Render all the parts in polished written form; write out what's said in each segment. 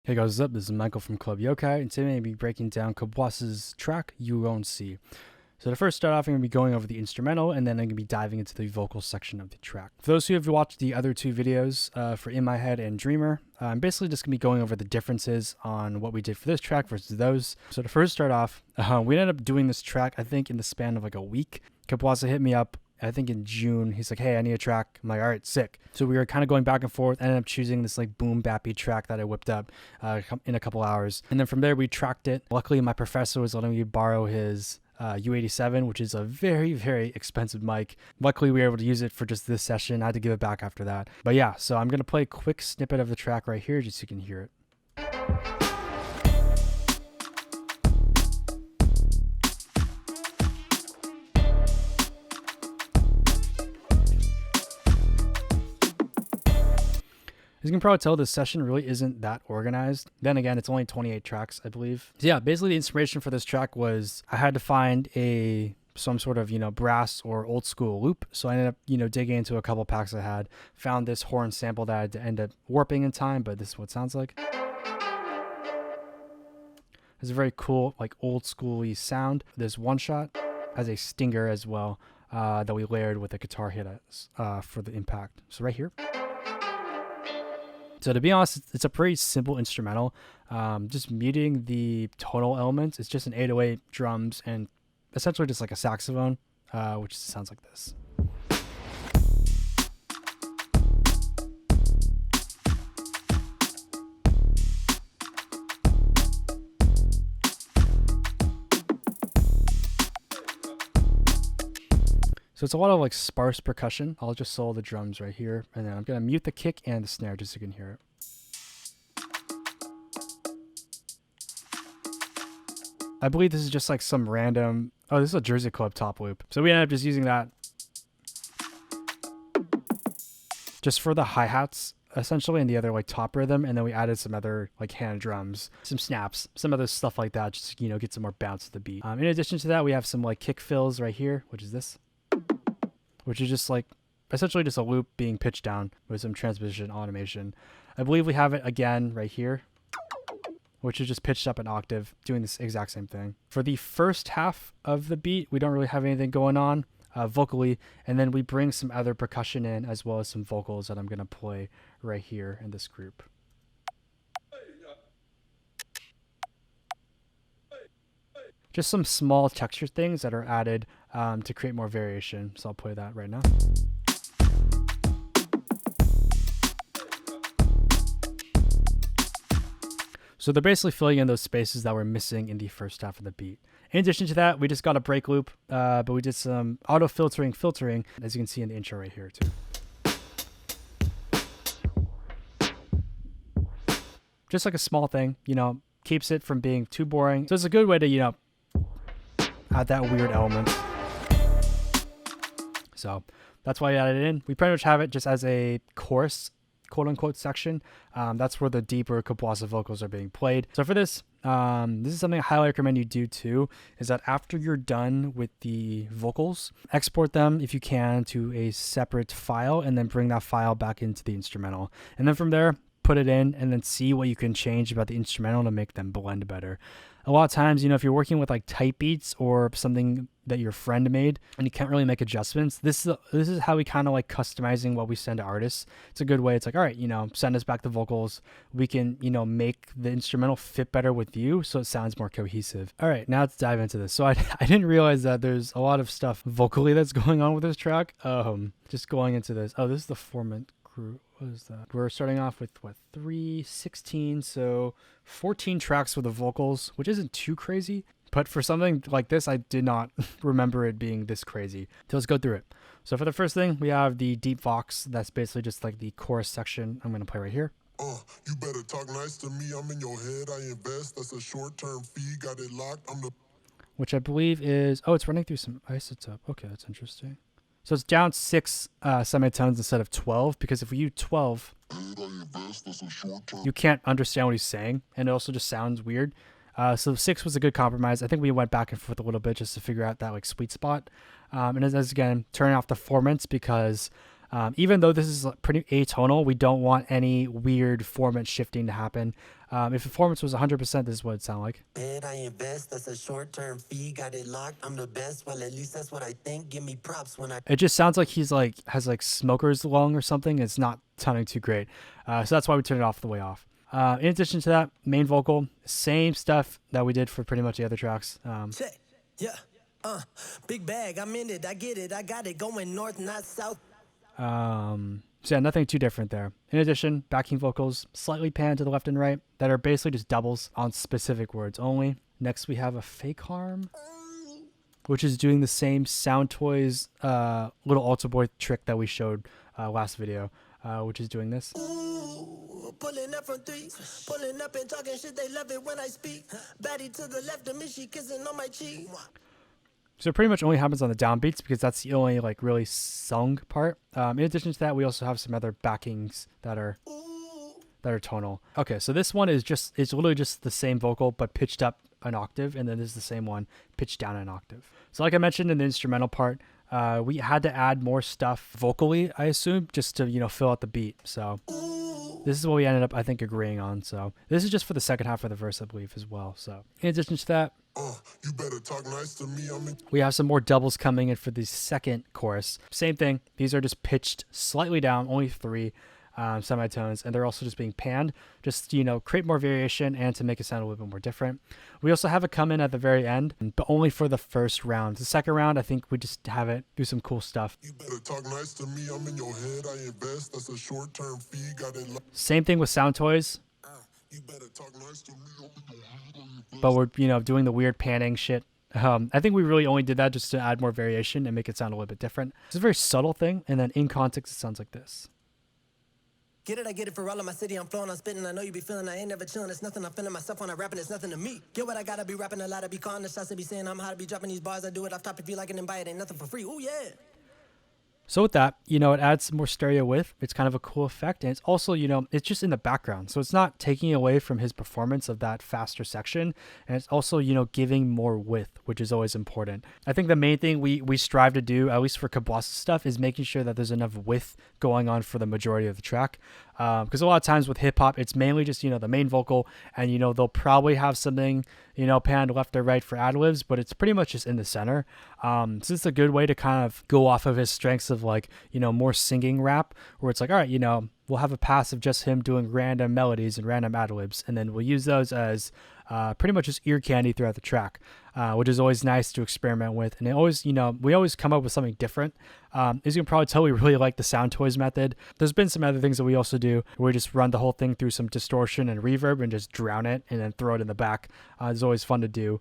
Hey guys, what's up? This is Michael from Club Yokai, and today I'm going to be breaking down Kabwasa's track, You Won't See. So to first start off, I'm going to be going over the instrumental, and then I'm going to be diving into the vocal section of the track. For those who have watched the other two videos for In My Head and Dreamer, I'm basically just going to be going over the differences on what we did for this track versus those. So to first start off, we ended up doing this track, I think, in the span of like a week. Kabwasa hit me up, I think in June. He's like, hey, I need a track. I'm like, all right, sick. So we were kind of going back and forth. I ended up choosing this like boom bappy track that I whipped up in a couple hours. And then from there, we tracked it. Luckily, my professor was letting me borrow his U87, which is a very, very expensive mic. Luckily, we were able to use it for just this session. I had to give it back after that. But yeah, so I'm going to play a quick snippet of the track right here just so you can hear it. As you can probably tell, this session really isn't that organized. Then again, it's only 28 tracks, I believe. So yeah, basically the inspiration for this track was I had to find some sort of, brass or old school loop. So I ended up, digging into a couple packs I had, found this horn sample that I had to end up warping in time, but this is what it sounds like. It's a very cool, like old schooly sound. This one shot has a stinger as well that we layered with a guitar hit for the impact. So right here. So to be honest, it's a pretty simple instrumental. Just muting the tonal elements. It's just an 808 drums and essentially just like a saxophone, which sounds like this. So it's a lot of like sparse percussion. I'll just solo the drums right here, and then I'm gonna mute the kick and the snare just so you can hear it. I believe this is just like some random, oh, this is a Jersey Club top loop. So we ended up just using that just for the hi-hats essentially and the other like top rhythm, and then we added some other like hand drums, some snaps, some other stuff like that, just to, get some more bounce to the beat. In addition to that, we have some like kick fills right here, which is this. Which is just like essentially just a loop being pitched down with some transmission automation. I believe we have it again right here, which is just pitched up an octave, doing this exact same thing. For the first half of the beat, we don't really have anything going on vocally, and then we bring some other percussion in as well as some vocals that I'm going to play right here in this group. Just some small texture things that are added to create more variation. So I'll play that right now. So they're basically filling in those spaces that were missing in the first half of the beat. In addition to that, we just got a break loop, but we did some auto filtering, as you can see in the intro right here too. Just like a small thing, keeps it from being too boring. So it's a good way to, add that weird element. So that's why I added it in. We pretty much have it just as a chorus, quote unquote, section. That's where the deeper Kabwasa vocals are being played. So for this, this is something I highly recommend you do too, is that after you're done with the vocals, export them if you can to a separate file and then bring that file back into the instrumental. And then from there, put it in and then see what you can change about the instrumental to make them blend better. A lot of times, if you're working with like type beats or something that your friend made and you can't really make adjustments, this is how we kind of like customizing what we send to artists. It's a good way. It's like, all right, send us back the vocals. We can, make the instrumental fit better with you so it sounds more cohesive. All right, now let's dive into this. So I didn't realize that there's a lot of stuff vocally that's going on with this track. Just going into this. Oh, this is the formant group. What is that? We're starting off with 3:16, so 14 tracks with the vocals, which isn't too crazy, but for something like this, I did not remember it being this crazy. So let's go through it. So for the first thing, we have the deep vox. That's basically just like the chorus section. I'm going to play right here. You better talk nice to me. I'm in your head. I invest. That's a short-term fee. Got it locked. Which I believe is, it's running through some isotope. Okay, that's interesting. So it's down 6 semitones instead of 12, because if we use 12, you can't understand what he's saying, and it also just sounds weird. So 6 was a good compromise. I think we went back and forth a little bit just to figure out that like sweet spot. And as again, turning off the formants because Even though this is pretty atonal, we don't want any weird formant shifting to happen. If the performance was 100%, this is what it sound like. I invest, that's a short-term fee, got it locked, I'm the best, well at least that's what I think, give me props when I... It just sounds like he's like, has like smoker's lung or something. It's not sounding too great. So that's why we turned it off the way off. In addition to that, main vocal, same stuff that we did for pretty much the other tracks. Check, yeah, big bag, I'm in it, I get it, I got it, going north, not south. So yeah, nothing too different there. In addition, backing vocals slightly panned to the left and right that are basically just doubles on specific words only. Next, we have a fake harm, which is doing the same Sound Toys little altar boy trick that we showed last video, which is doing this. Pulling up from three, pulling up and talking shit, they love it when I speak. Baddie to the left of me, she kissing on my cheek. So it pretty much only happens on the downbeats because that's the only like really sung part. In addition to that, we also have some other backings that are tonal. Okay, so this one is it's literally just the same vocal but pitched up an octave, and then this is the same one pitched down an octave. So like I mentioned in the instrumental part, we had to add more stuff vocally, I assume, just to fill out the beat. So this is what we ended up, I think, agreeing on. So this is just for the second half of the verse, I believe, as well. So in addition to that, you better talk nice to me. we have some more doubles coming in for the second chorus. Same thing. These are just pitched slightly down, only 3 semitones, and they're also just being panned, just create more variation and to make it sound a little bit more different. We also have it come in at the very end, but only for the first round. The second round, I think we just have it do some cool stuff. You better talk nice to me. I'm in your head. I invest. That's a short-term fee. Got it. Same thing with Sound Toys. You better talk nice to me. I'm in your head. I invest. But we're doing the weird panning shit. I think we really only did that just to add more variation and make it sound a little bit different. It's a very subtle thing, and then in context, it sounds like this. Get it, I get it for all of my city, I'm flowing, I'm spitting, I know you be feeling, I ain't never chilling, it's nothing, I'm feeling myself when I'm rapping, it's nothing to me. Get what I gotta be rapping a lot, I be calling the shots, I be saying I'm how to be dropping these bars, I do it off top, if you like it and buy it, ain't nothing for free, ooh yeah. So with that, it adds some more stereo width. It's kind of a cool effect. And it's also, it's just in the background. So it's not taking away from his performance of that faster section. And it's also, giving more width, which is always important. I think the main thing we strive to do, at least for Kabwasa stuff, is making sure that there's enough width going on for the majority of the track. Because a lot of times with hip hop, it's mainly just, the main vocal, and, they'll probably have something, panned left or right for ad-libs, but it's pretty much just in the center. So it's a good way to kind of go off of his strengths of more singing rap, where it's like, all right, we'll have a pass of just him doing random melodies and random ad-libs, and then we'll use those as pretty much just ear candy throughout the track, which is always nice to experiment with. And it always, we always come up with something different. As you can probably tell, we really like the Sound Toys method. There's been some other things that we also do where we just run the whole thing through some distortion and reverb and just drown it and then throw it in the back. It's always fun to do,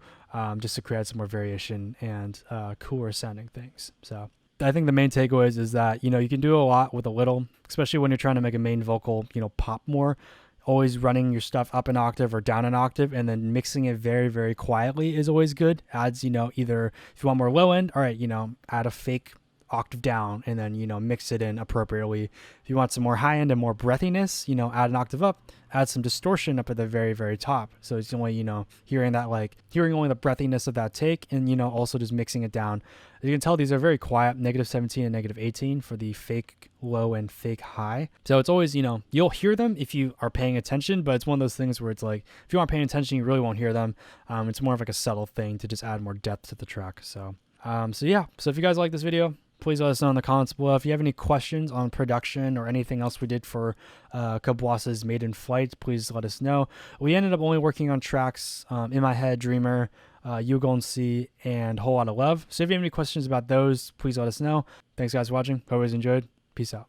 just to create some more variation and cooler sounding things. So I think the main takeaways is that, you can do a lot with a little, especially when you're trying to make a main vocal, pop more. Always running your stuff up an octave or down an octave, and then mixing it very, very quietly is always good. Adds, either if you want more low end, all right, add a fake octave down and then, mix it in appropriately. If you want some more high end and more breathiness, add an octave up, add some distortion up at the very, very top. So it's only, hearing only the breathiness of that take and, also just mixing it down. As you can tell, these are very quiet, -17 and -18 for the fake low and fake high. So it's always, you'll hear them if you are paying attention, but it's one of those things where it's like, if you aren't paying attention, you really won't hear them. It's more of like a subtle thing to just add more depth to the track. So yeah. So if you guys like this video, please let us know in the comments below. If you have any questions on production or anything else we did for Kabwasa's Maiden Flight, please let us know. We ended up only working on tracks In My Head, Dreamer, You Gon See, and Whole Lotta Love. So if you have any questions about those, please let us know. Thanks guys for watching. Hope you guys enjoyed. Peace out.